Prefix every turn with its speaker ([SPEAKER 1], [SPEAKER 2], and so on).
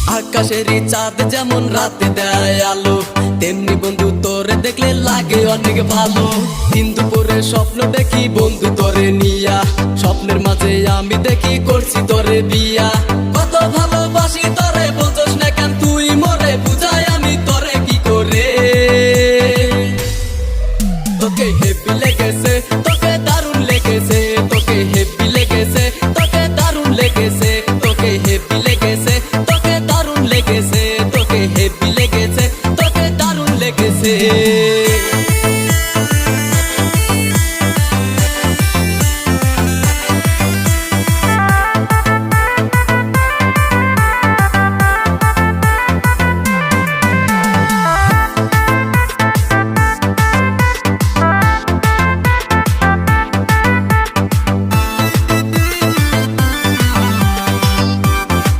[SPEAKER 1] আকাশেরই চাঁদ যেমন রাতে দেয় আলো, তেমনি বন্ধু তোরে দেখলে লাগে অনেক ভালো। দিন দুপুরে স্বপ্ন দেখি বন্ধু তোরে নিয়া, স্বপ্নের মাঝে আমি দেখি করছি তোরে বিয়া। কত ভালোবাসি তোরে